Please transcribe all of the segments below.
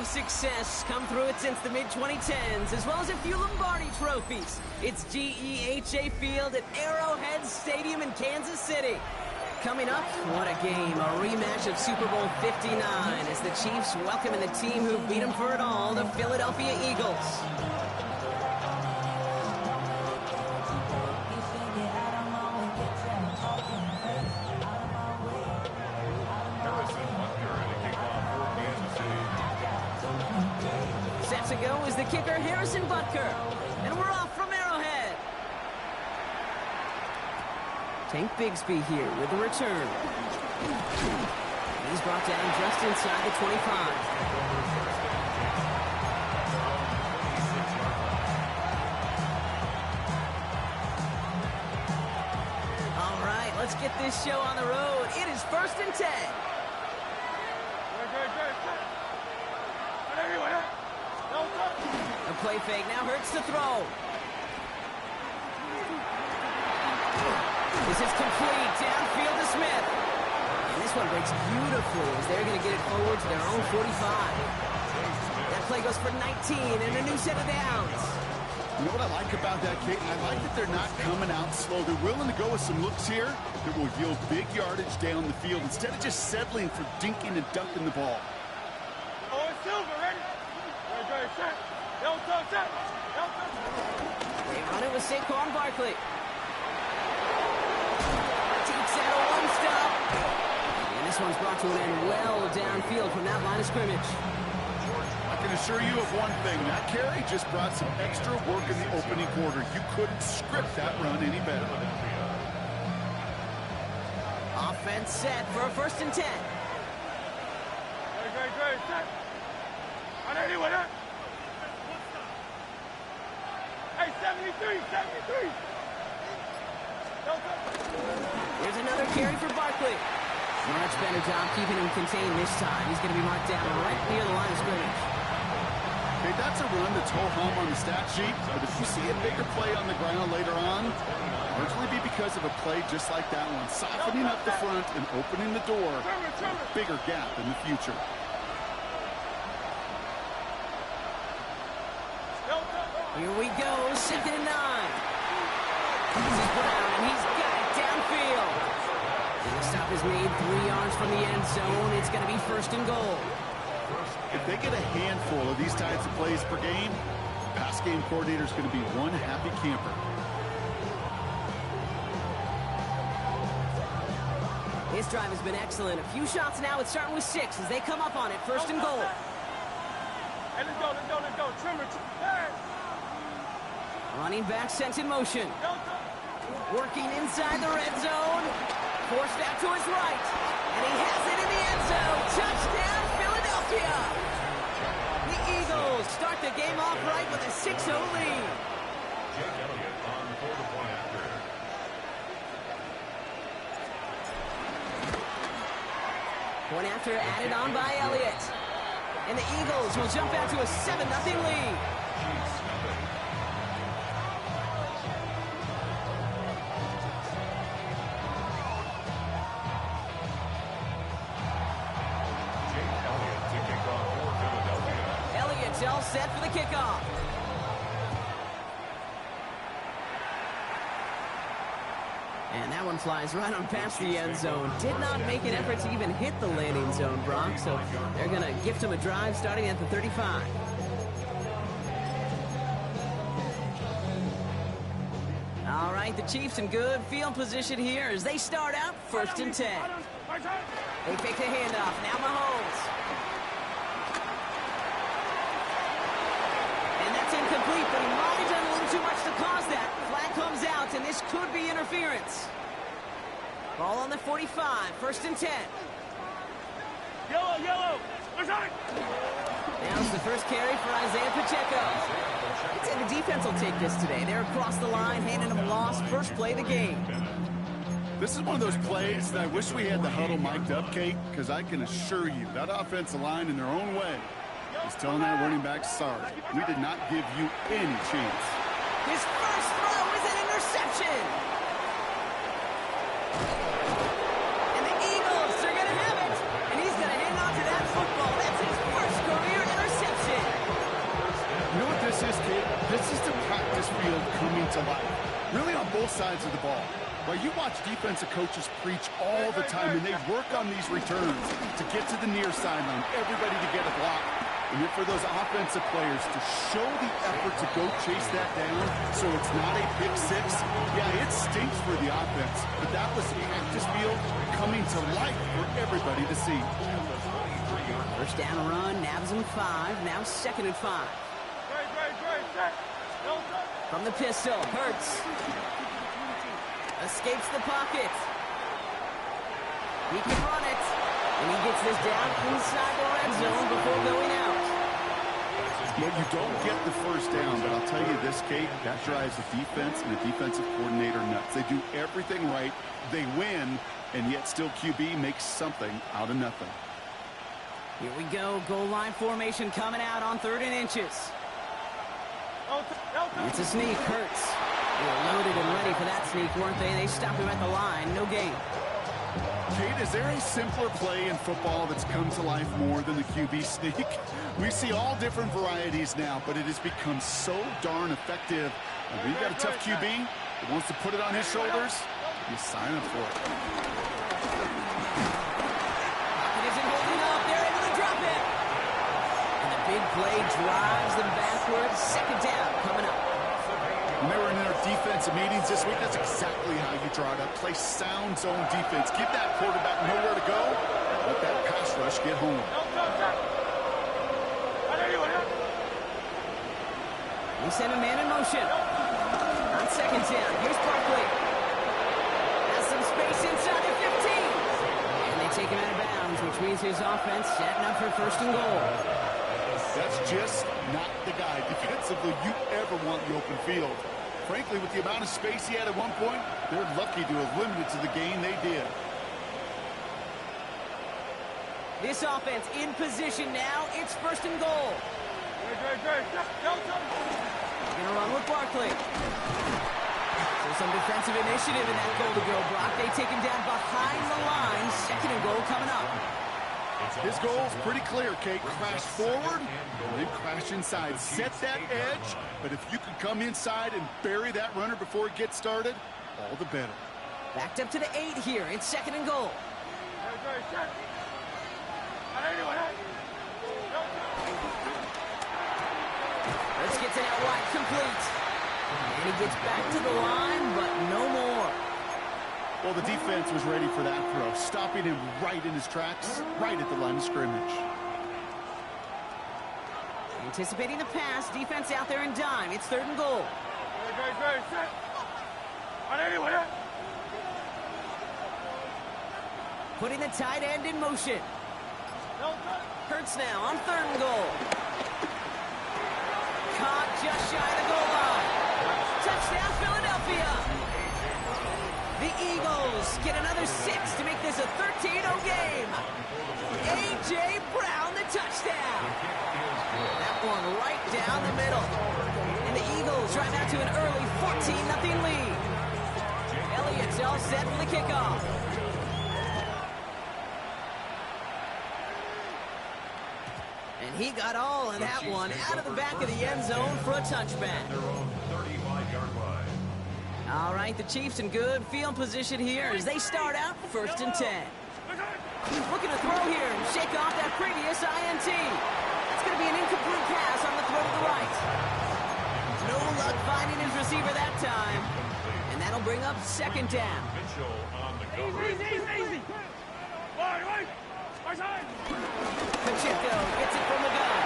of success come through it since the mid-2010s, as well as a few Lombardi trophies. It's GEHA Field at Arrowhead Stadium in Kansas City. Coming up, what a game, a rematch of Super Bowl 59 as the Chiefs welcoming the team who beat them for it all, the Philadelphia Eagles. Set to go is the kicker, Harrison Butker. And we're off from Arrowhead. Tank Bigsby here with the return. He's brought down just inside the 25. All right, let's get this show on the road. It is 1st and 10. A play fake now hurts to throw. This is complete. Downfield to Smith. And this one breaks beautifully as they're going to get it forward to their own 45. That play goes for 19 and a new set of downs. You know what I like about that, Kate? I like that they're not coming out slow. They're willing to go with some looks here that will yield big yardage down the field instead of just settling for dinking and dunking the ball. Oh, it's Silver, ready? Ready, set. They run it with Saquon Barkley. Takes out a one-stop. And this one's brought to an end well downfield from that line of scrimmage. I can assure you of one thing. That carry just brought some extra work in the opening quarter. You couldn't script that run any better. Offense set for a 1st and 10. Great, set. On anyone, huh? Hey, 73. Here's another carry for Barkley. Much better job keeping him contained this time. He's going to be marked down right near the line of scrimmage. Okay, that's a run that's ho-hum on the stat sheet, but if you see a bigger play on the ground later on, largely be because of a play just like that one, softening up the front and opening the door for a bigger gap in the future. Here we go, 2nd and 9. This is Brown, and he's got it downfield. And the stop is made 3 yards from the end zone. It's going to be 1st and goal. If they get a handful of these types of plays per game, pass game coordinator is going to be one happy camper. This drive has been excellent. A few shots now. It's starting with 6 as they come up on it. 1st and goal. Hey, let's go. Trimmer. Hey. Running back sent in motion. Working inside the red zone. Forced out to his right. And he has it in the end zone. Touchdown, Philadelphia. The Eagles start the game off right with a 6-0 lead. Point after added on by Elliott. And the Eagles will jump out to a 7-0 lead. Elliott's all set for the kickoff. And that one flies right on past the end zone. Did not make an effort to even hit the landing zone, Brock. So they're going to gift him a drive starting at the 35. All right, the Chiefs in good field position here as they start out 1st and 10. They fake the handoff. Now Mahomes. And that's incomplete, but he might have done a little too much to cause that. Flag comes out, and this could be interference. Ball on the 45, 1st and 10. Yellow. Now's the first carry for Isaiah Pacheco. I'd say the defense will take this today. They're across the line, handing them a loss. First play of the game. This is one of those plays that I wish we had the huddle mic'd up, Kate, because I can assure you that offensive line in their own way is telling that running back, sorry, we did not give you any chance. His first throw is an interception. And the Eagles are going to have it. And he's going to hang on to that football. That's his first career interception. is, Kate, this is the practice field coming to life. Really on both sides of the ball. Right, you watch defensive coaches preach all the time, and they work on these returns to get to the near sideline, everybody to get a block. And then for those offensive players to show the effort to go chase that down so it's not a pick six, yeah, it stinks for the offense. But that was the practice field coming to life for everybody to see. First down run, nabs him 5, now 2nd and 5. From the pistol, Hurts. Escapes the pocket. He can run it. And he gets this down inside the red zone before going out. Well, you don't get the first down, but I'll tell you this, Kate, that drives the defense and the defensive coordinator nuts. They do everything right. They win, and yet still QB makes something out of nothing. Here we go. Goal line formation coming out on 3rd and inches. It's a sneak. Hurts. They were loaded and ready for that sneak, weren't they? They stopped him at the line. No gain. Kate, is there a simpler play in football that's come to life more than the QB sneak? We see all different varieties now, but it has become so darn effective. And when you've got a tough QB that wants to put it on his shoulders, you sign up for it. Pocket isn't holding up. They're able to drop it. And the big play drives them backwards. 2nd down coming up. When they were in their defensive meetings this week, that's exactly how you draw it up. Play sound zone defense. Give that quarterback nowhere to go. Let that pass rush get home. We send a man in motion. On 2nd down, here's Barkley. Has some space inside the 15. And they take him out of bounds, which means his offense setting up for 1st and goal. That's just not the guy defensively you ever want in the open field. Frankly, with the amount of space he had at one point, they're lucky to have limited to the gain they did. This offense in position now. It's 1st and goal. They're gonna run with Barkley. So some defensive initiative in that goal to go, Brock. They take him down behind the line. 2nd and goal coming up. His goal is pretty clear, Kate. Crash forward and then crash inside. Set that edge, but if you can come inside and bury that runner before it gets started, all the better. Backed up to the 8 here. It's 2nd and goal. Let's get it out wide, complete. And he gets back to the line, but no more. Well, the defense was ready for that throw, stopping him right in his tracks, right at the line of scrimmage. Anticipating the pass, defense out there in dime. It's 3rd and goal. Putting the tight end in motion. Hurts now on 3rd and goal. Caught just shy of the goal line. Touchdown, Philadelphia. The Eagles get another 6 to make this a 13-0 game. A.J. Brown, the touchdown. That one right down the middle. And the Eagles drive out to an early 14-0 lead. Elliott's all set for the kickoff. And he got all of that one out of the back of the end zone for a touchback. All right, the Chiefs in good field position here as they start out 1st and 10. Looking to throw here and shake off that previous INT. It's going to be an incomplete pass on the throw to the right. No luck finding his receiver that time. And that'll bring up 2nd down. Easy. Pacheco gets it from the gun.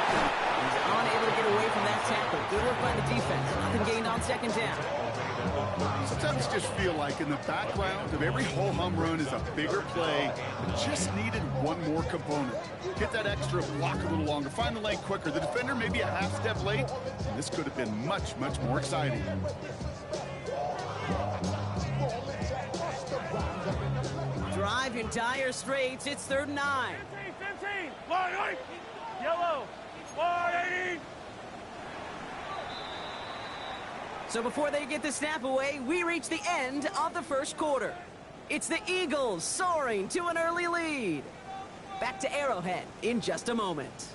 He's unable to get away from that tackle. Good work by the defense. Nothing gained on 2nd down. Sometimes just feel like in the background of every ho-hum run is a bigger play that just needed one more component. Get that extra block a little longer, find the lane quicker. The defender may be a half step late, and this could have been much more exciting. Drive in dire straits. It's 3rd and 9. 15. Wide, yellow. 180. So before they get the snap away, we reach the end of the 1st quarter. It's the Eagles soaring to an early lead. Back to Arrowhead in just a moment.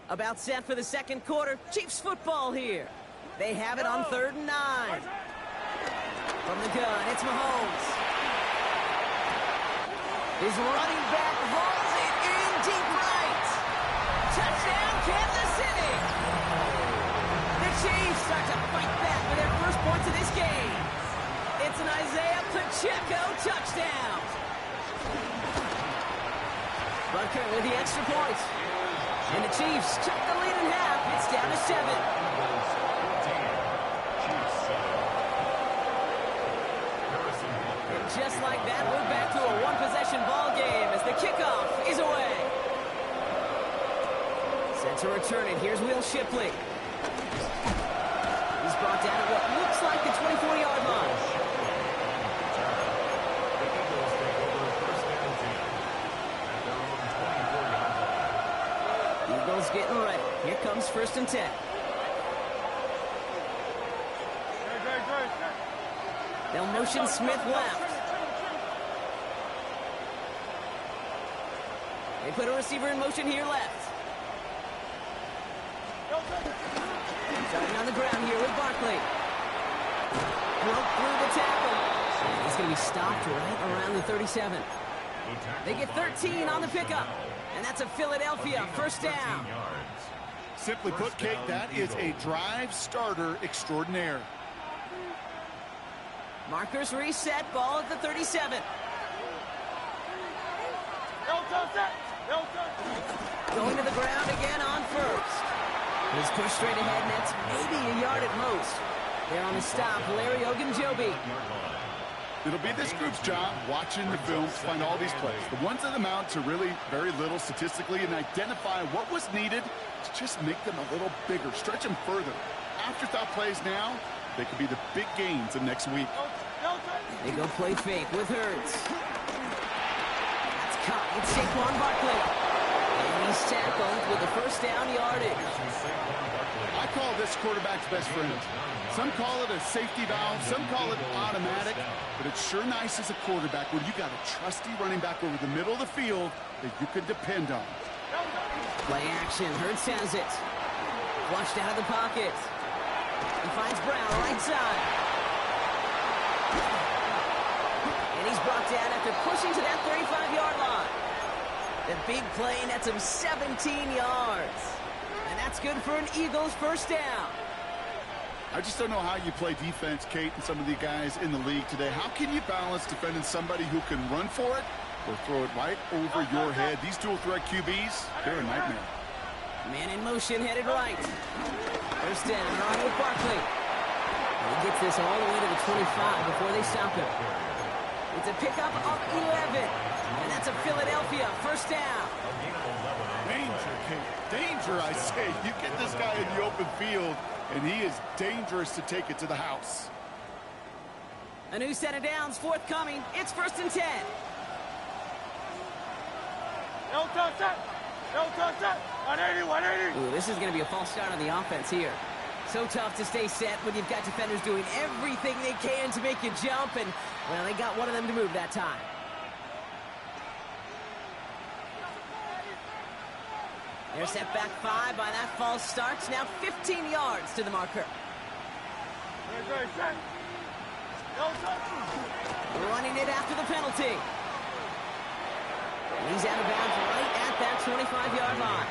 About set for the second quarter. Chiefs football here. They have it on 3rd and 9. From the gun, it's Mahomes. His running back hauls it in deep right. Touchdown, Kansas City. The Chiefs start to fight back for their first points of this game. It's an Isaiah Pacheco touchdown. Butker with the extra point. And the Chiefs cut the lead in half. It's down to 7. And just like that, we're back to a one-possession ball game as the kickoff is away. Set to return it. Here's Will Shipley. He's brought down at what looks like the 24-yard line. Eagles getting ready. Here comes 1st and 10. They'll motion Smith left. They put a receiver in motion here left. Starting on the ground here with Barkley. Broke through the tackle. And he's going to be stopped right around the 37. They get 13 on the pickup. And that's a Philadelphia 1st down. Simply put, Kate, that is a drive starter extraordinaire. Markers reset, ball at the 37. Going to the ground again on 1st. He's pushed straight ahead, and that's maybe a yard at most. There on the stop, Larry Ogunjobi. It'll be this group's job watching the film to find all these plays. The ones that amount to really very little statistically and identify what was needed to just make them a little bigger, stretch them further. Afterthought plays now, they could be the big gains of next week. They go play fake with Hurts. That's caught. It's Saquon Barkley. And he's tackled with the 1st down yardage. I call this quarterback's best friend. Some call it a safety valve, some call it automatic, but it's sure nice as a quarterback when you got a trusty running back over the middle of the field that you can depend on. Play action. Hurts has it. Flushed out of the pocket. He finds Brown right side. And he's brought down after pushing to that 35-yard line. The big play nets him 17 yards. And that's good for an Eagles 1st down. I just don't know how you play defense, Kate, and some of the guys in the league today. How can you balance defending somebody who can run for it or throw it right over your head? These dual threat QBs, they're a nightmare. Man in motion, headed right. 1st down, on with Barkley. He gets this all the way to the 25 before they stop him. It's a pickup of 11. And that's a Philadelphia 1st down. Danger, Kate. Danger, I say. You get this guy in the open field, and he is dangerous to take it to the house. A new set of downs forthcoming. It's 1st and 10. Ooh, this is going to be a false start on the offense here. So tough to stay set when you've got defenders doing everything they can to make you jump, and, well, they got one of them to move that time. They're set back 5 by that false start. Now 15 yards to the marker. Running it after the penalty. And he's out of bounds right at that 25-yard line.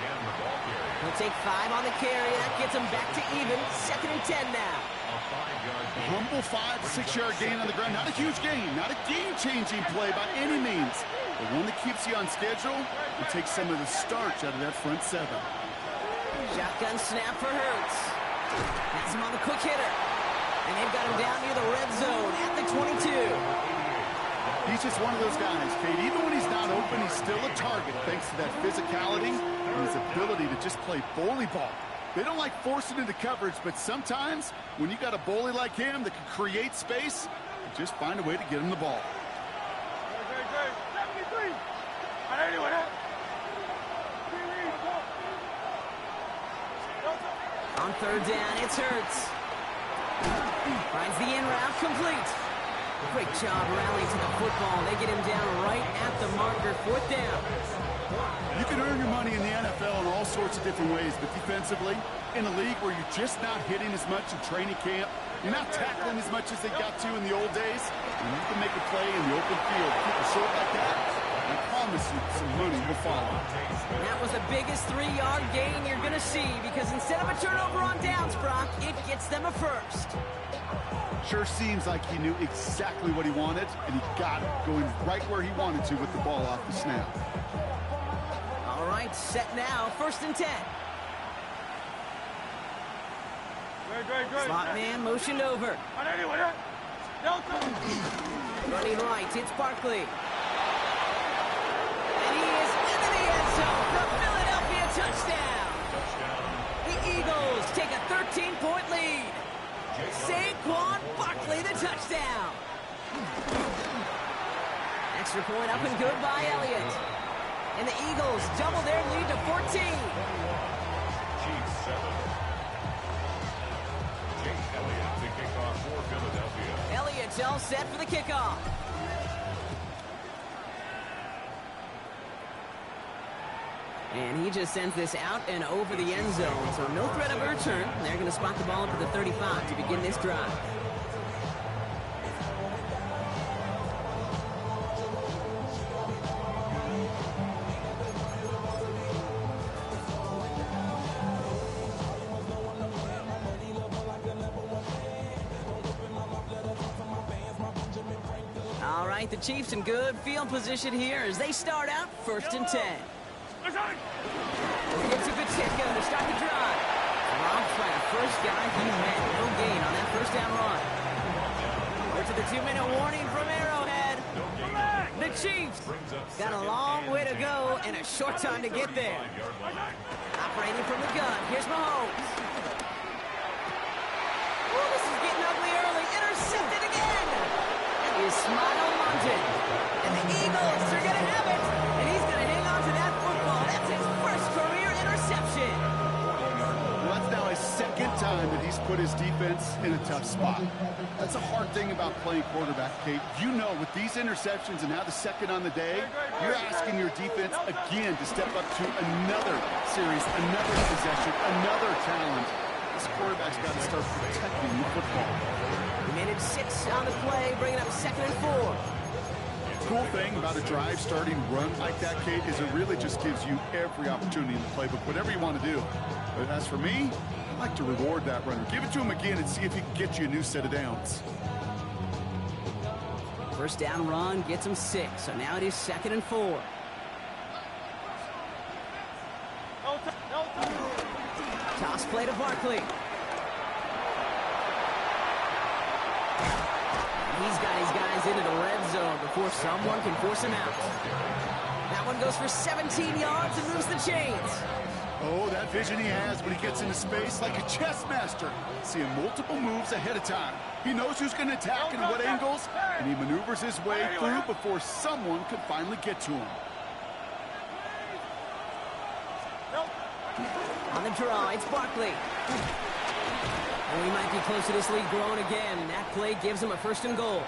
He'll take 5 on the carry. That gets him back to even. 2nd and 10 now. A humble 5 to 6-yard gain on the ground. Not a huge gain. Not a game-changing play by any means. But one that keeps you on schedule and takes some of the starch out of that front 7. Shotgun snap for Hurts. Has him on the quick hitter. And they've got him down near the red zone at the 22. He's just one of those guys, Kate. Even when he's not open, he's still a target thanks to that physicality and his ability to just play bully ball. They don't like forcing into coverage, but sometimes when you got a bully like him that can create space, you just find a way to get him the ball. On 3rd down, it's Hurts. Finds the in route complete. Great job rallying to the football. They get him down right at the marker. 4th down. You can earn your money in the NFL in all sorts of different ways, but defensively, in a league where you're just not hitting as much in training camp, you're not tackling as much as they got to in the old days, and you can make a play in the open field. Keep it short like that, I promise you some money will follow. That was the biggest 3-yard gain you're going to see, because instead of a turnover on downs, Brock, it gets them a first. Sure seems like he knew exactly what he wanted, and he got it, going right where he wanted to with the ball off the snap. All right, set now, 1st and 10. Slot man motioned over. Running right, it's Barkley. And he is into the end zone for a Philadelphia touchdown. The Eagles take a 13-point lead. Saquon Barkley, the touchdown. Extra point up and good by Elliott. And the Eagles double their lead to 14. Elliott's all set for the kickoff. And he just sends this out and over the end zone. So no threat of a return. They're going to spot the ball up at the 35 to begin this drive. All right, the Chiefs in good field position here as they start out 1st and 10. It's a good kick to start the drive. Robbed by the first guy he met. No gain on that 1st down run. We're to the 2-minute warning from Arrowhead. The Chiefs got a long way to go and a short time to get there. Operating from the gun. Here's Mahomes. Oh, this is getting ugly early. Intercepted again. And is Smile London. And the Eagles are going to have it. And he's going to hang on to that football. That's his first career interception. Well, that's now his 2nd time that he's put his defense in a tough spot. That's a hard thing about playing quarterback, Kate. You know, with these interceptions and now the 2nd on the day, you're asking your defense again to step up to another series, another possession, another challenge. This quarterback's got to start protecting the football. He made it 6 on the play, bringing up 2nd and 4. Cool thing about a drive starting run like that, Kate, is it really just gives you every opportunity in the playbook, whatever you want to do. But as for me, I like to reward that runner. Give it to him again and see if he can get you a new set of downs. 1st down run gets him 6, so now it is 2nd and 4. Toss play to Barkley. He's got his guys into the red zone before someone can force him out. That one goes for 17 yards and moves the chains. Oh, that vision he has when he gets into space like a chess master. Seeing multiple moves ahead of time. He knows who's going to attack and what angles, and he maneuvers his way through before someone can finally get to him. On the draw, it's Barkley. And we might be close to this league growing again. And that play gives him a 1st and goal.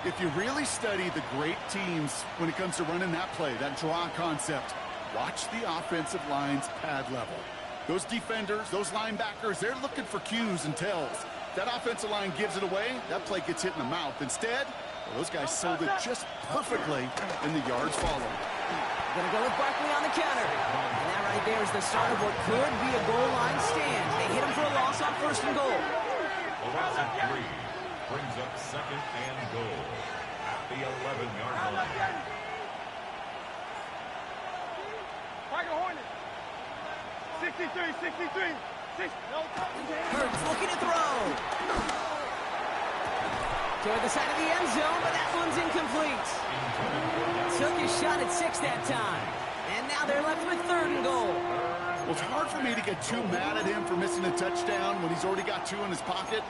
If you really study the great teams when it comes to running that play, that draw concept, watch the offensive line's pad level. Those defenders, those linebackers, they're looking for cues and tells. That offensive line gives it away, that play gets hit in the mouth. Instead, well, those guys sold it just perfectly, and the yards follow. Gonna go with Barkley on the counter. And that right there is the start of what could be a goal line stand. They hit him for a loss on 1st and goal. Brings up 2nd and goal at the 11-yard line. Tiger Hornet. 63. Hurts looking to throw. Toward the side of the end zone, but that one's incomplete. Took his shot at 6 that time. And now they're left with 3rd and goal. Well, it's hard for me to get too mad at him for missing a touchdown when he's already got 2 in his pocket.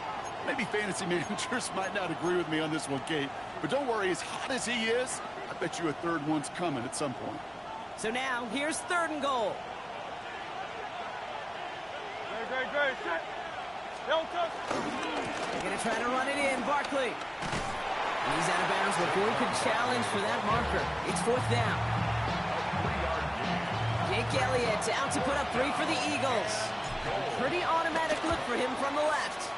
Maybe fantasy managers might not agree with me on this one, Kate. But don't worry, as hot as he is, I bet you a 3rd one's coming at some point. So now, here's 3rd and goal. Great. Set. Don't touch. They're going to try to run it in. Barkley. And he's out of bounds before he could challenge for that marker. It's 4th down. Jake Elliott out to put up 3 for the Eagles. Pretty automatic look for him from the left.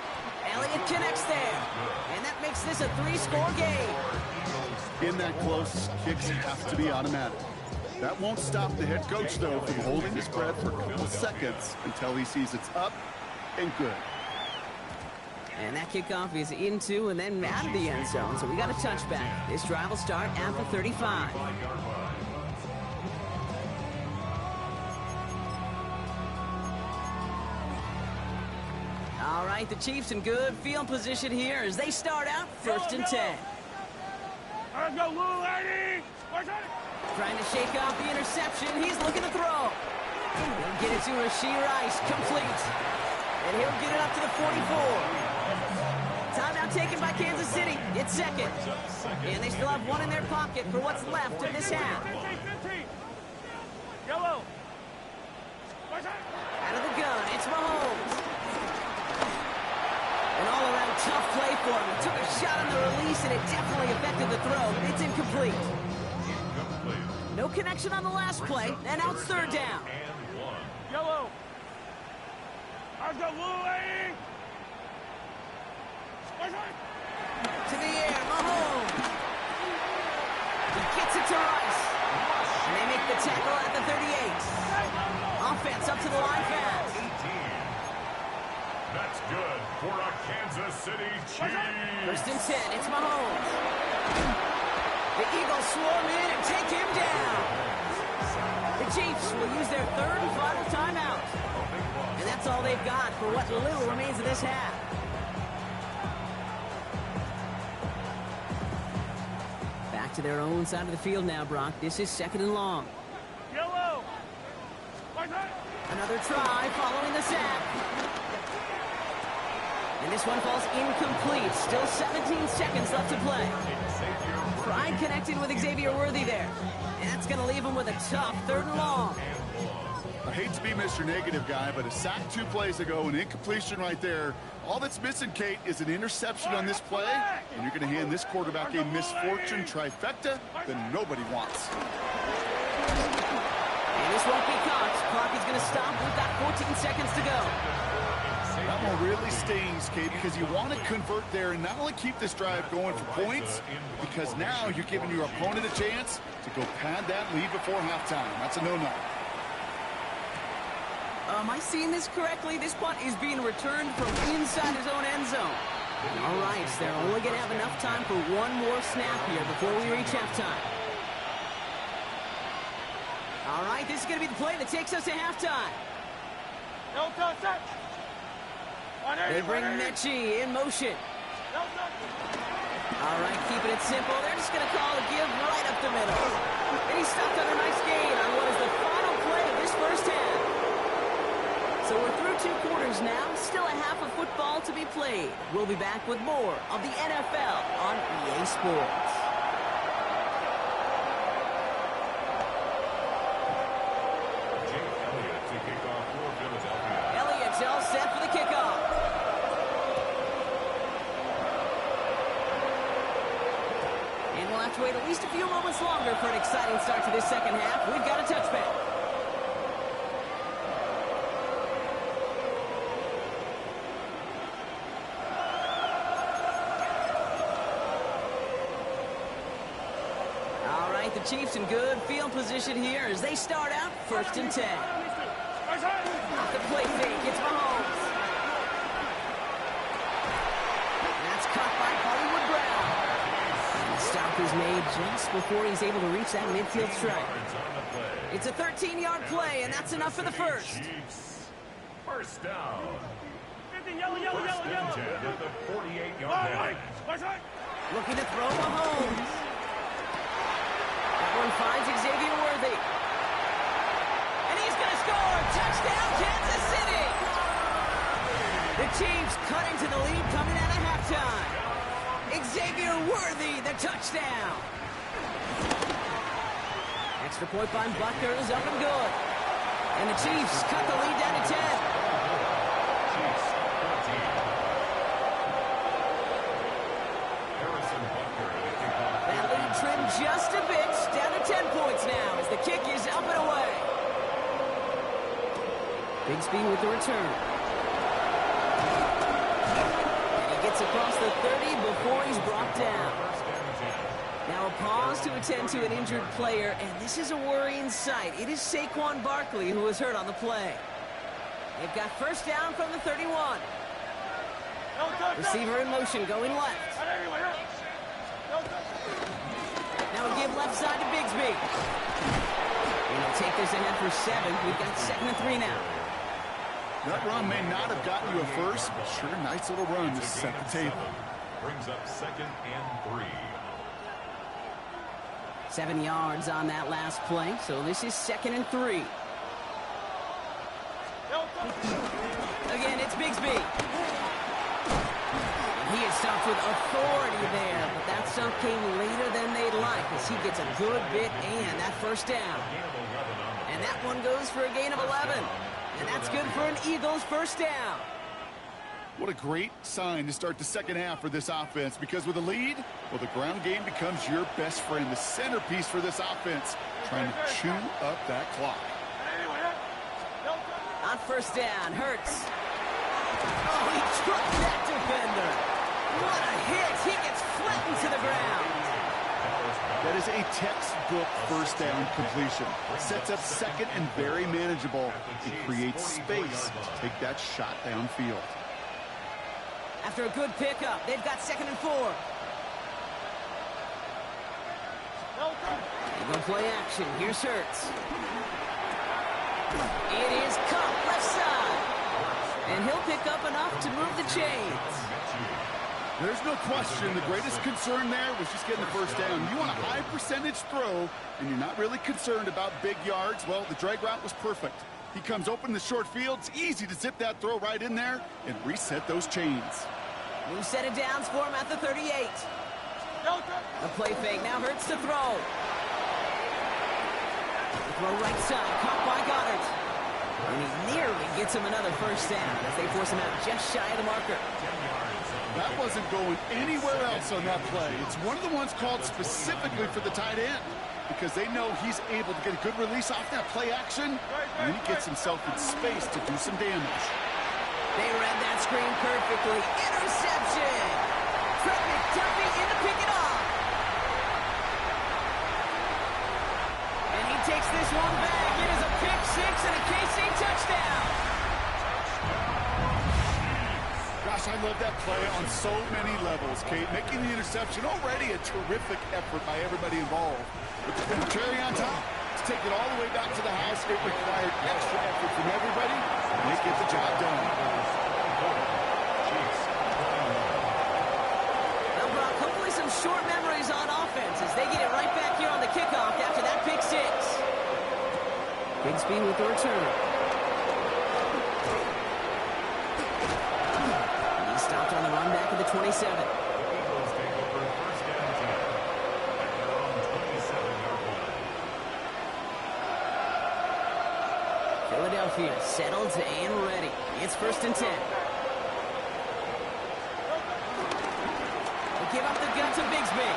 Elliott connects there, and that makes this a 3-score game. In that close, kicks have to be automatic. That won't stop the head coach, though, from holding his breath for a couple seconds until he sees it's up and good. And that kickoff is into and then out of the end zone, so we got a touchback. This drive will start at the 35. All right, the Chiefs in good field position here as they start out 1st and 10. Let's go, Lou, lady! Trying to shake off the interception. He's looking to throw. He'll get it to Rashee Rice, complete. And he'll get it up to the 44. Timeout taken by Kansas City. It's 2nd. And they still have 1 in their pocket for what's left of this half. 15. Yellow. Out of the gun, it's Mahomes. An all-around tough play for him. He took a shot on the release, and it definitely affected the throw. It's incomplete. No connection on the last play, and now it's 3rd down. Yellow. Let's go, Lou, lady! To the air, Mahomes. He gets it to Rice. And they make the tackle at the 38. Offense up to the line fast. That's good for a Kansas City Chiefs. 1st and 10, it's Mahomes. The Eagles swarm in and take him down. The Chiefs will use their 3rd and final timeout. And that's all they've got for what little remains of this half. Back to their own side of the field now, Brock. This is 2nd and long. Yellow. Another try following the sack. And this one falls incomplete. Still 17 seconds left to play. Pride connected with Xavier Worthy there. And that's going to leave him with a tough 3rd and long. I hate to be Mr. Negative guy, but a sack 2 plays ago, an incompletion right there. All that's missing, Kate, is an interception on this play, and you're going to hand this quarterback a misfortune trifecta that nobody wants. And this won't be caught. Clock is going to stop with that 14 seconds to go. That one really stings, Kate, because you want to convert there and not only keep this drive going for points, because now you're giving your opponent a chance to go pad that lead before halftime. That's a no-no. Am I seeing this correctly? This punt is being returned from inside his own end zone. All right, so they're only going to have enough time for 1 more snap here before we reach halftime. All right, this is going to be the play that takes us to halftime. No touch. They bring Mechie in motion. All right, keeping it simple. They're just going to call a give right up the middle. And he stopped on a nice gain on what is the final play of this first half. So we're through 2 quarters now. Still a half of football to be played. We'll be back with more of the NFL on EA Sports. Jake Elliott to kick off for Philadelphia. Elliott's all set for the kickoff. And we'll have to wait at least a few moments longer for an exciting start to this second half. We've got a touchback. The Chiefs in good field position here as they start out 1st and 10. Off the play fake, it's Mahomes. That's caught by Hollywood Brown. And the stop is made just before he's able to reach that midfield strike. It's a 13-yard play, and that's enough for the first. First down. Yellow. At the 48-yard line. Looking to throw Mahomes. That one finds Xavier Worthy. And he's going to score! Touchdown, Kansas City! The Chiefs cutting to the lead coming out of halftime. Xavier Worthy, the touchdown. Extra point by Buckner is up and good. And the Chiefs cut the lead down to 10. Chiefs 14. Harrison Buckner to kick off. That lead trimmed just a bit, down to 10 points now as the kick is up and away. Bigsby with the return. And he gets across the 30 before he's brought down. Now a pause to attend to an injured player, and this is a worrying sight. It is Saquon Barkley who was hurt on the play. They've got first down from the 31. Receiver in motion, going left. Now a give left side to Bigsby. And he'll take this ahead for 7. We've got 2nd and 3 now. That run may not have gotten you a first, but sure, nice little run to set the table. Brings up 2nd and 3. 7 yards on that last play, so this is 2nd and 3. Again, it's Bigsby. He is stopped with authority there, but that stop came later than they'd like as he gets a good bit and that first down. And that one goes for a gain of 11. And that's good for an Eagles first down. What a great sign to start the second half for this offense, because with a lead, well, the ground game becomes your best friend, the centerpiece for this offense, trying to chew up that clock. On first down, Hurts. Oh, he struck that defender. What a hit. He gets flattened to the ground. That is a textbook first down completion. Sets up second and very manageable. It creates space to take that shot downfield. After a good pickup, they've got 2nd and 4. They go play action. Here's Hurts. It is caught left side. And he'll pick up enough to move the chains. There's no question the greatest concern there was just getting the first down. You want a high percentage throw, and you're not really concerned about big yards. Well, the drag route was perfect. He comes open in the short field. It's easy to zip that throw right in there and reset those chains. New set of downs for him at the 38. The play fake now Hurts to throw. The throw right side, caught by Goddard. And he nearly gets him another first down as they force him out just shy of the marker. That wasn't going anywhere else on that play. It's one of the ones called specifically for the tight end, because they know he's able to get a good release off that play action, and then he gets himself in space to do some damage. They read that screen perfectly. Interception! Fred McDuffie in to pick it off. And he takes this one back. It is a pick 6 and a KC touchdown. Gosh, I love that play on so many levels, Kate. Making the interception, already a terrific effort by everybody involved. But the cherry on top, to take it all the way back to the house, it required extra effort from everybody, and they get the job done. Well, Brock, hopefully some short memories on offense as they get it right back here on the kickoff after that pick 6. Bigsby with the return. On the run back of the 27. Philadelphia settled and ready. It's 1st and 10. They give up the gun to Bigsby.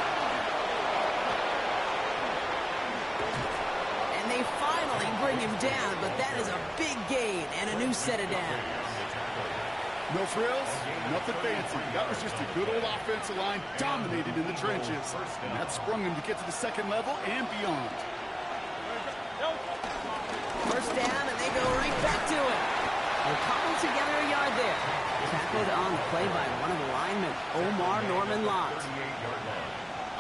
And they finally bring him down, but that is a big gain and a new set of downs. No frills, nothing fancy. That was just a good old offensive line dominated in the trenches. And that sprung him to get to the second level and beyond. First down, and they go right back to it. They're cobbled together a yard there. Tackled on the play by one of the linemen, Omar Norman Lott.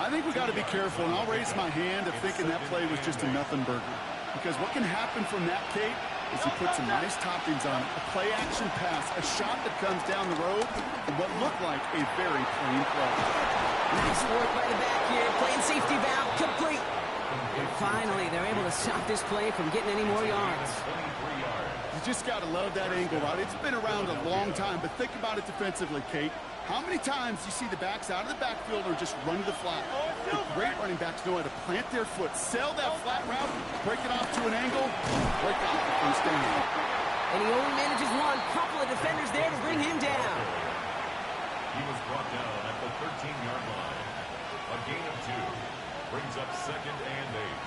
I think we got to be careful, and I'll raise my hand of thinking that play was just a nothing burger. Because what can happen from that, Kate, is he puts some nice toppings on it. A play-action pass, a shot that comes down the road, and what looked like a very plain play. Nice work by the back here, playing safety valve, complete. And finally, they're able to stop this play from getting any more yards. You just got to love that angle, right? It's been around a long time, but think about it defensively, Kate. How many times do you see the backs out of the backfield or just run to the flat? The great running backs know how to plant their foot, sail that flat route, break it off to an angle, break off the first down. And he only manages one. Couple of defenders there to bring him down. He was brought down at the 13-yard line. A gain of 2 brings up 2nd and 8.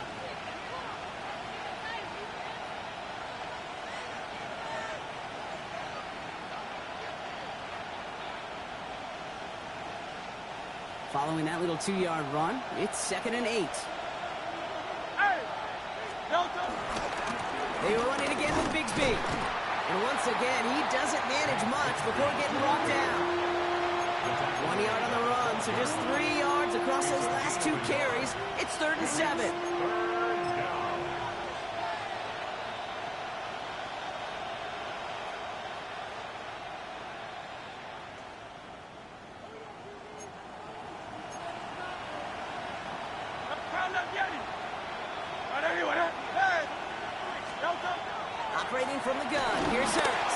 Following that little 2-yard run, it's 2nd and 8. Hey! Delta! They run it again with Bigsby. And once again, he doesn't manage much before getting brought down. 1 yard on the run, so just 3 yards across those last 2 carries. It's 3rd and 7. Operating from the gun, here's Hurts.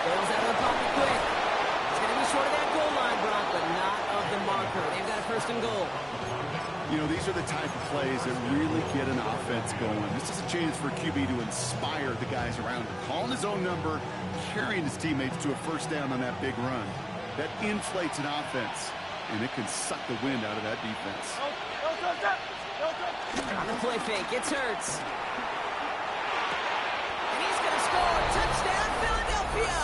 Goes out of the pocket quick. It's going to be short of that goal line, Brock, but not of the marker. They've got a 1st and goal. You know, these are the type of plays that really get an offense going. This is a chance for QB to inspire the guys around him. Calling his own number, carrying his teammates to a 1st down on that big run. That inflates an offense, and it can suck the wind out of that defense. On the play fake, it's Hurts. Touchdown, Philadelphia!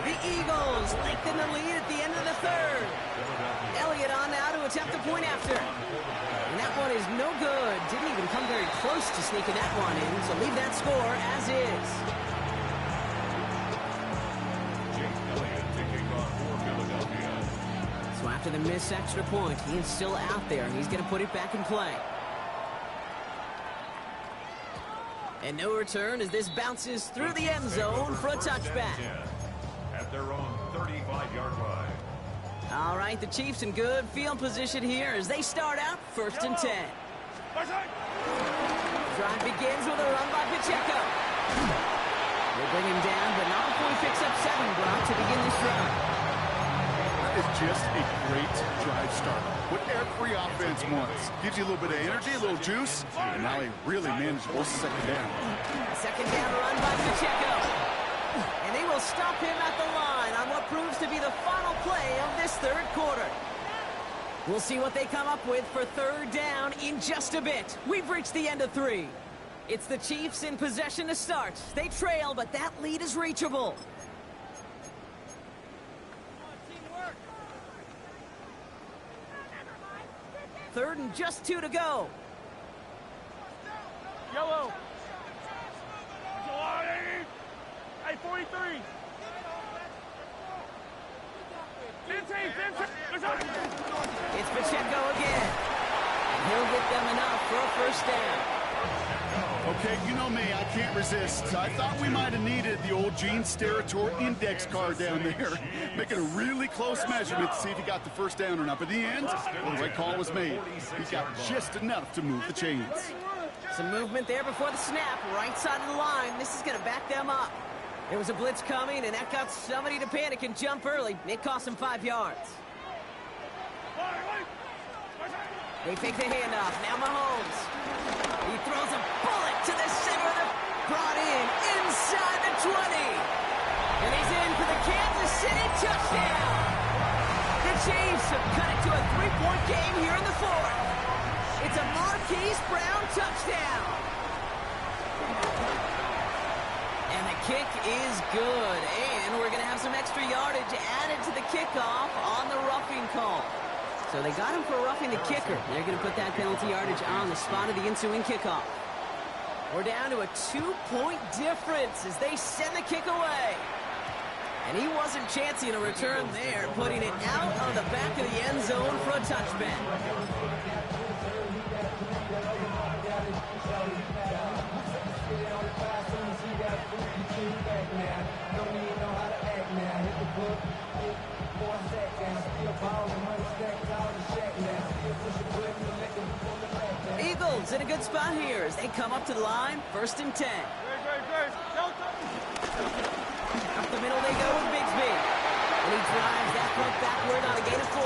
The Eagles lengthen the lead at the end of the 3rd. Elliott on now to attempt the point after. And that one is no good. Didn't even come very close to sneaking that one in, so leave that score as is. So after the missed extra point, he is still out there, and he's going to put it back in play. And no return as this bounces through the end zone for a touchback. At their own 35-yard line. All right, the Chiefs in good field position here as they start out 1st and 10. Drive begins with a run by Pacheco. They bring him down, but not before he picks up 7, Brock, to begin this drive. That is just a great drive starter. What every offense wants. Gives you a little bit of energy, a little juice, and now a really manageable 2nd down. 2nd down run by Pacheco. And they will stop him at the line on what proves to be the final play of this 3rd quarter. We'll see what they come up with for 3rd down in just a bit. We've reached the end of 3. It's the Chiefs in possession to start. They trail, but that lead is reachable. 3rd and just 2 to go. Yellow. Hey, 43. 15. It's Pacheco again. And he'll get them enough for a 1st down. Okay, you know me, I can't resist. I thought we might have needed the old Gene Steratore index card down there. Making a really close measurement to see if he got the 1st down or not. But in the end, well, the right call was made. He got just enough to move the chains. Some movement there before the snap. Right side of the line. This is going to back them up. There was a blitz coming, and that got somebody to panic and jump early. It cost them 5 yards. They fake the handoff. Now Mahomes. He throws a bullet to the center of the... Brought in inside the 20. And he's in for the Kansas City touchdown. The Chiefs have cut it to a 3-point game here in the 4th. It's a Marquise Brown touchdown. And the kick is good. And we're going to have some extra yardage added to the kickoff on the roughing call. So they got him for roughing the kicker. They're going to put that penalty yardage on the spot of the ensuing kickoff. We're down to a 2-point difference as they send the kick away. And he wasn't chancing a return there, putting it out of the back of the end zone for a touchback. Eagles in a good spot here as they come up to the line, 1st and 10. Up the middle they go with Bigsby. And he drives that punt backward on a gain of 4.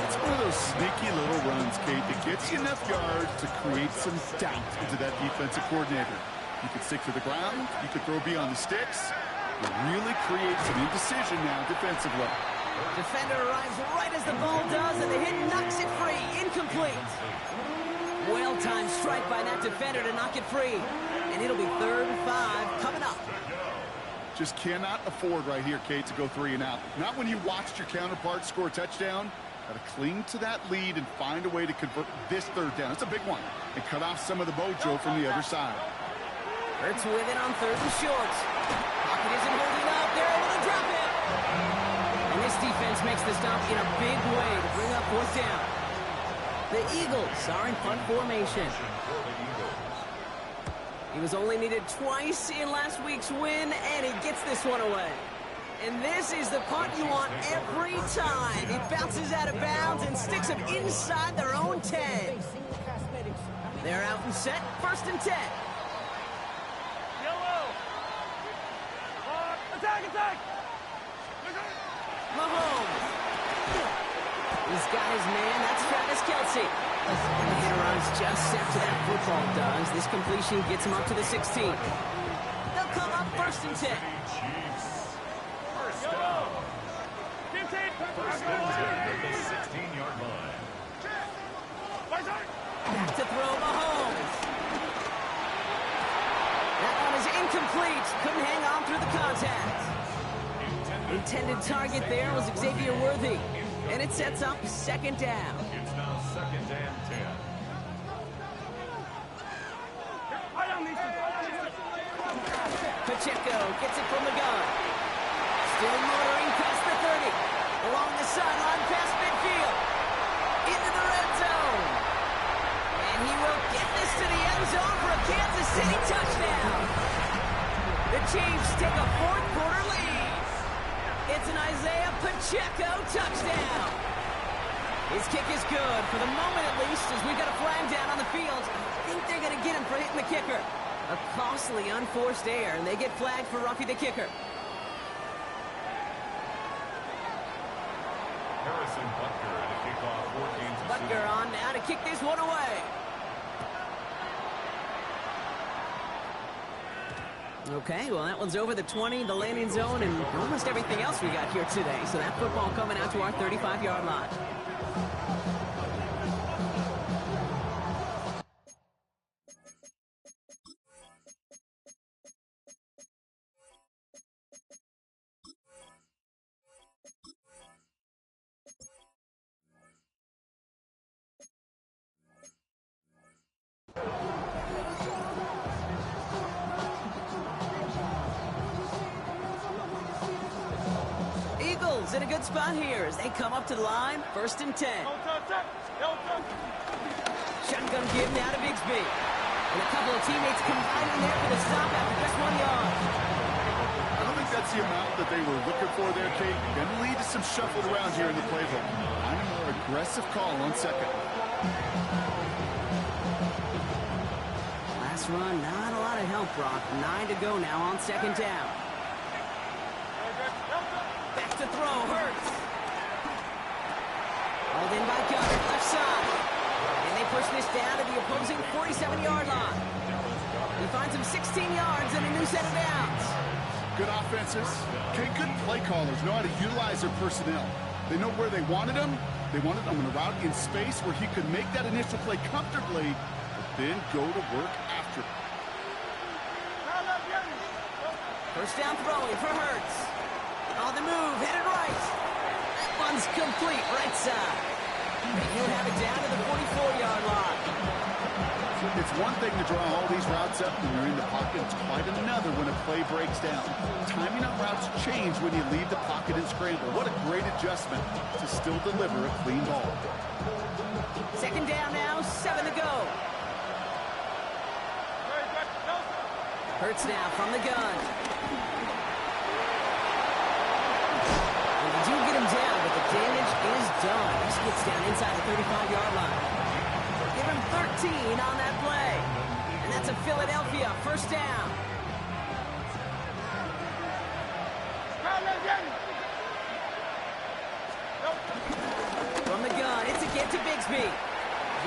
It's one of those sneaky little runs, Kate, that gets you enough yards to create some doubt into that defensive coordinator. You could stick to the ground, you could throw beyond the sticks, and really create some indecision now defensively. Defender arrives right as the ball does, and the hit knocks it free. Incomplete. Well-timed strike by that defender to knock it free. And it'll be 3rd and 5 coming up. Just cannot afford right here, Kate, to go 3 and out. Not when you watched your counterpart score a touchdown. Got to cling to that lead and find a way to convert this third down. It's a big one. And cut off some of the mojo from the other side. Hurts with it on 3rd and short. Pocket isn't holding up. They're able to drop it. And this defense makes the stop in a big way to bring up 4th down. The Eagles are in punt formation. He was only needed twice in last week's win, and he gets this one away. And this is the punt you want every time. He bounces out of bounds and sticks them inside their own 10. They're out and set, 1st and 10. Yellow. Attack, attack. Mahomes. He's got his man. That's Travis Kelce. And he runs just set to that football does. This completion gets him up to the 16. They'll come up 1st and 10. First and 10 at the 16-yard line. Back to throw Mahomes. That one is incomplete. Couldn't hang on through the contact. Intended target there was Xavier Worthy. And it sets up 2nd down. It's now 2nd and 10. Pacheco gets it from the gun. Still motoring past the 30. Along the sideline past midfield. Into the red zone. And he will get this to the end zone for a Kansas City touchdown. The Chiefs take a 4th quarter lead. It's an Isaiah Pacheco touchdown. His kick is good, for the moment at least, as we've got a flag down on the field. I think they're going to get him for hitting the kicker. A costly unforced error, and they get flagged for roughing the kicker. Harrison Butker at a kickoff for Kansas City. Butker on now to kick this one away. Okay, well, that one's over the 20, the landing zone, and almost everything else we got here today. So that football coming out to our 35-yard line. In a good spot here as they come up to the line, 1st and 10. Shotgun give now to Bigsby. And a couple of teammates combining there for the stop after just 1 yard. I don't think that's the amount that they were looking for there, Kate. Going to lead to some shuffled around here in the playbook. Find a more aggressive call on 2nd. Last run, not a lot of help, Brock. 9 to go now on 2nd down. To throw, Hurts. Hauled in by Gunner, left side. And they push this down to the opposing 47-yard line. He finds him 16 yards and a new set of downs. Good offenses. Okay, good play callers know how to utilize their personnel. They know where they wanted him. They wanted him in a route in space where he could make that initial play comfortably, but then go to work after. First down throwing for Hurts. On the move, headed right. That one's complete, right side. And he'll have it down to the 44-yard line. It's one thing to draw all these routes up when you're in the pocket. It's quite another when a play breaks down. Timing on routes change when you leave the pocket and scramble. What a great adjustment to still deliver a clean ball. 2nd down now, 7 to go. Hurts now from the gun. Do get him down, but the damage is done. He gets down inside the 35-yard line. Give him 13 on that play. And that's a Philadelphia 1st down. From the gun, it's a get to Bigsby.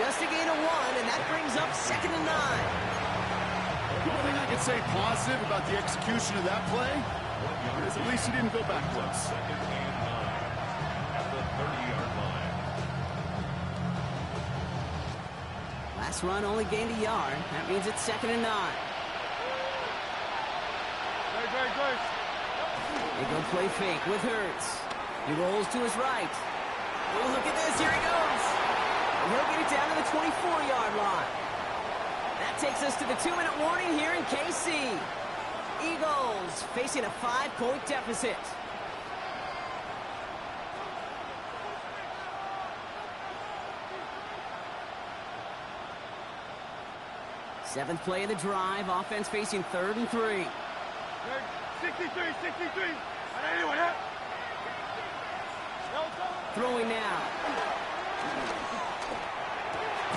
Just a gain of 1, and that brings up 2nd and 9. The only thing I can say positive about the execution of that play is at least he didn't go backwards. 2nd and 9 at the 30-yard line. Last run only gained a yard. That means it's 2nd and 9. They go play fake with Hurts. He rolls to his right. Oh, look at this. Here he goes. And he'll get it down to the 24-yard line. That takes us to the 2-minute warning here in KC. Eagles facing a 5-point deficit. Seventh play of the drive. Offense facing 3rd and 3. 63. Throwing now.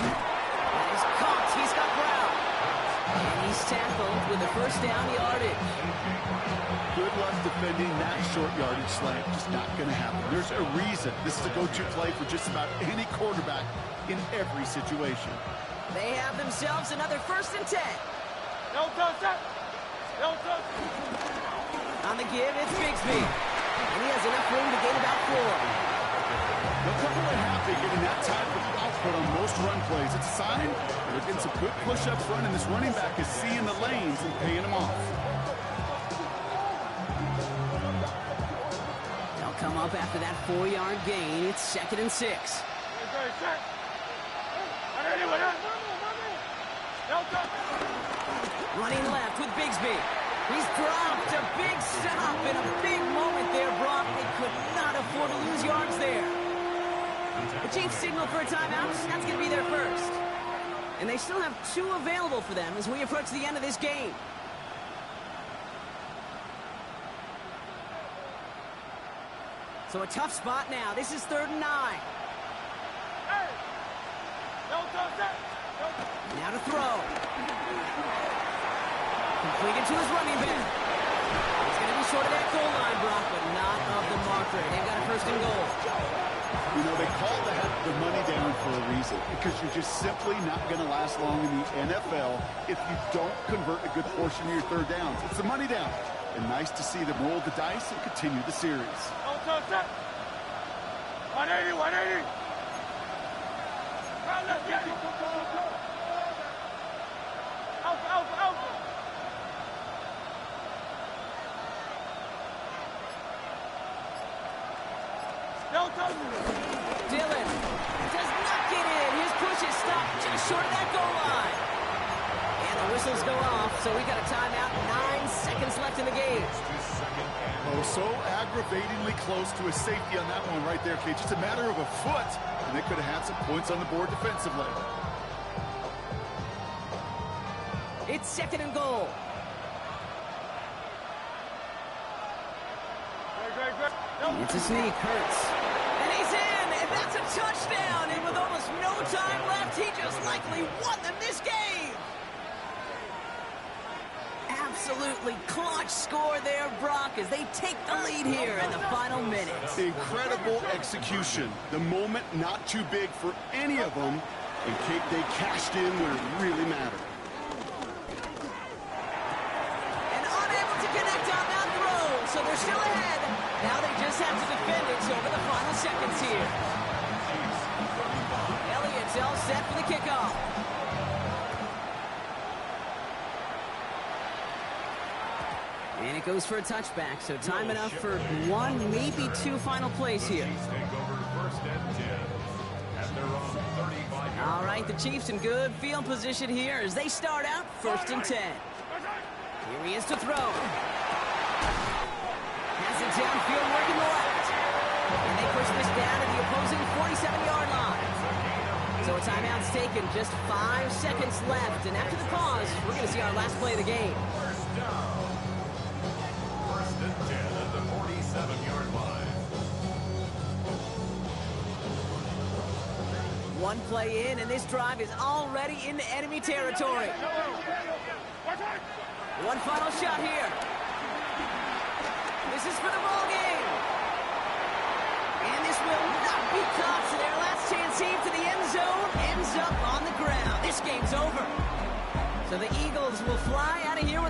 That is caught. He's got Brown. And he's tackled with a first down yardage. Good luck defending that short yardage slant. Just not going to happen. There's a reason this is a go-to play for just about any quarterback in every situation. They have themselves another 1st and 10. On the give, it's Bigsby. And he has enough room to gain about 4. They'll come away happy getting that type of output on most run plays. It's a sign that they're getting some good push up front, and this running back is seeing the lanes and paying them off. They'll come up after that 4-yard gain. It's 2nd and 6. Running left with Bigsby. He's dropped a big stop and a big moment there, Brock. They could not afford to lose yards there. The Chiefs signal for a timeout. That's going to be their first. And they still have 2 available for them as we approach the end of this game. So a tough spot now. This is 3rd and 9. Now to throw. Completed to his running back. He's going to be short of that goal line, Brock, but not of the marker. They've got a 1st and goal. You know, they call that the money down for a reason, because you're just simply not going to last long in the NFL if you don't convert a good portion of your 3rd downs. It's the money down. And nice to see them roll the dice and continue the series. 180. Dillon does not get in. His push is stopped just short of that goal line. And the whistles go off, so we got a timeout. 9 seconds left in the game. Oh, so aggravatingly close to a safety on that one right there, Kate. Just a matter of a foot, and they could have had some points on the board defensively. It's 2nd and goal. It's a sneak, Hurts. And he's in, and that's a touchdown. And with almost no time left, he just likely won them this game. Absolutely clutch score there, Brock, as they take the lead here in the final minutes. Incredible execution. The moment not too big for any of them, and Kate, they cashed in when it really mattered. And unable to connect on that throw, so they're still ahead. Now they just have to defend it over the final seconds here. Elliott's all set for the kickoff. And it goes for a touchback, so time enough for 1, maybe 2 final plays here. All right, the Chiefs in good field position here as they start out 1st and 10. Here he is to throw. Has it downfield, working the left. And they push this down to the opposing 47-yard line. So a timeout's taken, just 5 seconds left. And after the pause, we're going to see our last play of the game. 1st and 10 at the 47-yard line. 1 play in, and this drive is already into enemy territory. 1 final shot here. This is for the ball game. And this will not be caught. So their last chance heave to the end zone ends up on the ground. This game's over. So the Eagles will fly out of here